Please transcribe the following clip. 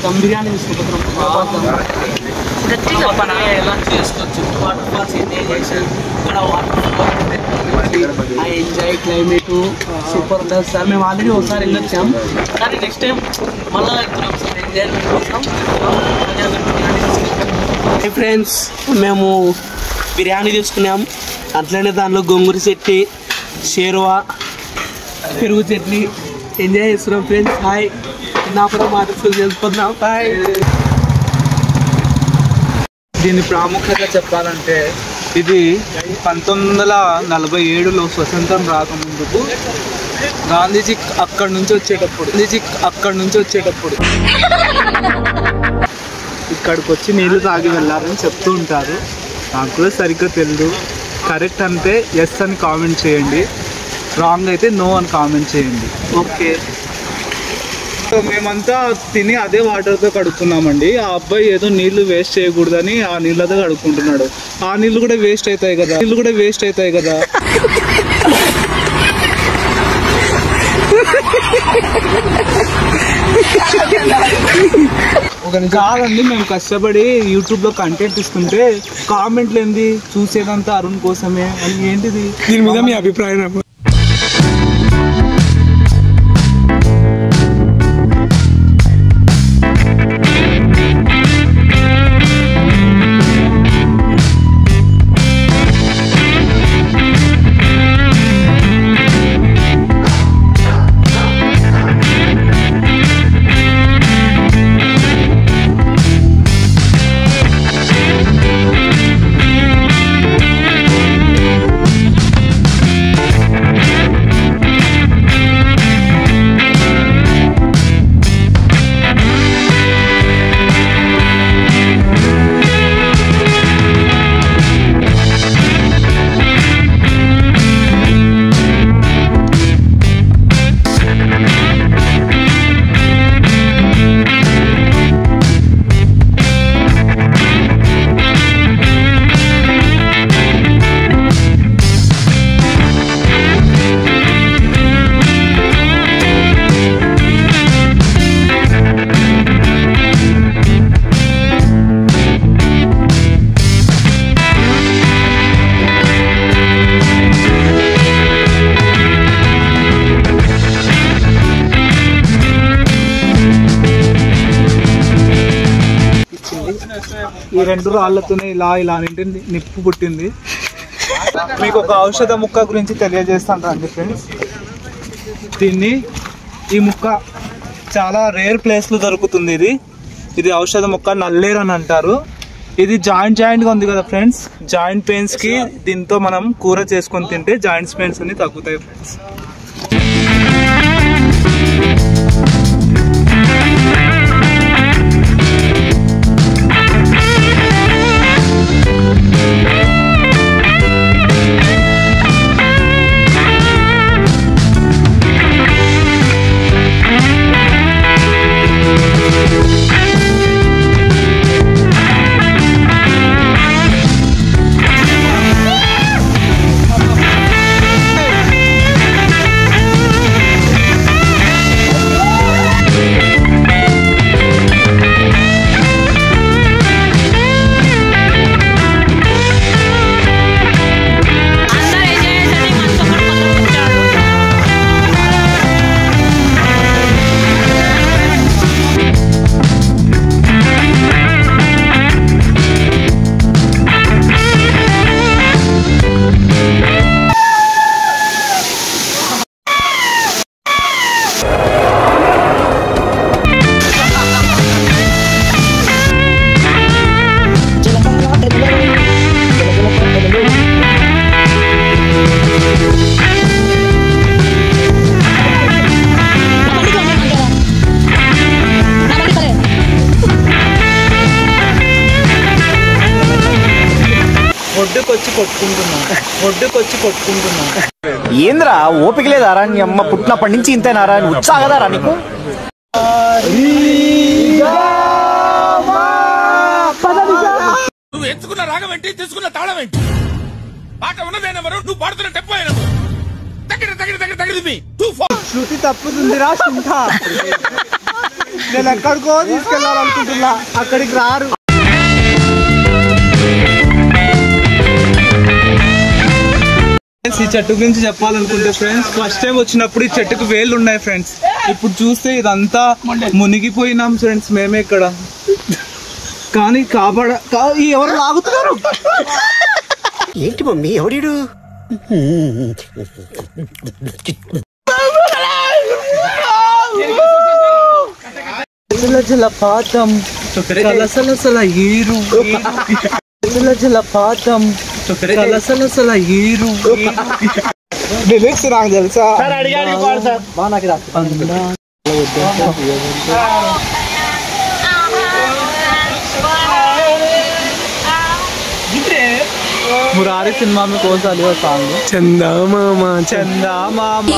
దమ్ బిర్యానీ తీసుకుంటున్నాం. గట్టిగా చెప్పనా ఎలా చేసుకోవచ్చు, వాటర్ ఫాల్స్ ఎంజాయ్ చేసి ఇక్కడ ఆ ఎంజాయ్ క్లైమేట్ సూపర్ ఉంటుంది సార్. మేము ఆల్రెడీ ఒకసారి వెళ్ళొచ్చాం, కానీ నెక్స్ట్ టైం మళ్ళీ వెళ్తున్నాం సార్ ఎంజాయ్మెంట్ కోసం. ఫ్రెండ్స్ మేము బిర్యానీ తీసుకున్నాం, అట్లనే దానిలో గొంగూర చట్నీ, షేర్వా, పెరుగు చట్నీ ఎంజాయ్ చేస్తున్నాం ఫ్రెండ్స్. హాయ్, నా కూడా మాటలు చేసుకుంటున్నాం. హాయ్. దీని ప్రాముఖ్యత చెప్పాలంటే ఇది 1947లో స్వతంత్రం రాకముందుకు గాంధీజీ అక్కడి నుంచి వచ్చేటప్పుడు ఇక్కడికి వచ్చి నీళ్లు తాగి వెళ్ళారని చెప్తూ ఉంటారు. నాకు కూడా సరిగ్గా తెలియదు. కరెక్ట్ అంటే ఎస్ అని కామెంట్ చేయండి, రాంగ్ అయితే నో అని కామెంట్ చేయండి. ఓకే, మేమంతా తిని అదే వాటర్తో కడుక్కున్నామండి. ఆ అబ్బాయి ఏదో నీళ్లు వేస్ట్ చేయకూడదని ఆ నీళ్ళతో కడుక్కుంటున్నాడు. ఆ నీళ్ళు కూడా వేస్ట్ అవుతాయి కదా. కాదండి, మేము కష్టపడి యూట్యూబ్లో కంటెంట్ ఇస్తుంటే కామెంట్లు ఏంది, చూసేదంతా అరుణ్ కోసమే అని ఏంటిది? దీని మీద మీ అభిప్రాయం? ఈ రెండు రాళ్లతోనే ఇలా నిప్పు పుట్టింది. మీకు ఒక ఔషధ ముక్క గురించి తెలియజేస్తాను రండి ఫ్రెండ్స్. ఈ ముక్క చాలా రేర్ ప్లేస్లో దొరుకుతుంది. ఇది ఔషధ ముక్క, నల్లేరు అని అంటారు. ఇది జాయింట్గా ఉంది కదా ఫ్రెండ్స్. జాయింట్ పెయిన్స్కి దీంతో మనం కూర చేసుకొని తింటే జాయింట్స్ పెయిన్స్ అన్ని తగ్గుతాయి ఫ్రెండ్స్. ఒడ్డుకొచ్చి కొట్టుకుంటున్నా. ఏంద్రా ఓపిక లేదారా? నీ అమ్మ పుట్టినప్పటి నుంచి ఇంతేనారా? ఉత్సాహదారా నీకు? నువ్వు ఎంచుకున్న రాగం ఏంటి, తీసుకున్న తాళం ఏంటి? పాట ఉన్నదేనెవరు, నువ్వు పాడుతున్న టెంపో అయినవరు. తగిడి తగిడి తగిడి తగిడి శృతి తప్పుతుందిరా. నేను ఎక్కడికో తీసుకెళ్ళాలనుకుంటున్నా, అక్కడికి రారు. ఈ చెట్టు గురించి చెప్పాలనుకుంటే ఫ్రెండ్స్, ఫస్ట్ టైం వచ్చినప్పుడు ఈ చెట్టుకు వేళ్ళు ఉన్నాయి ఫ్రెండ్స్. ఇప్పుడు చూస్తే ఇదంతా మునిగిపోయినాం ఫ్రెండ్స్ మేమే ఇక్కడ. కానీ ఎవరు లాగుతున్నారు? ఏంటి మమ్మీ ఎవడు? జలపాతం సలసల ఏరు, జలపాతం సలసల ఏరు. లిరిక్స్ నాకు తెలుసా? मुरारी सिनेमा में कौन सा लिया सॉन्ग? చందా మామ चंदा मामा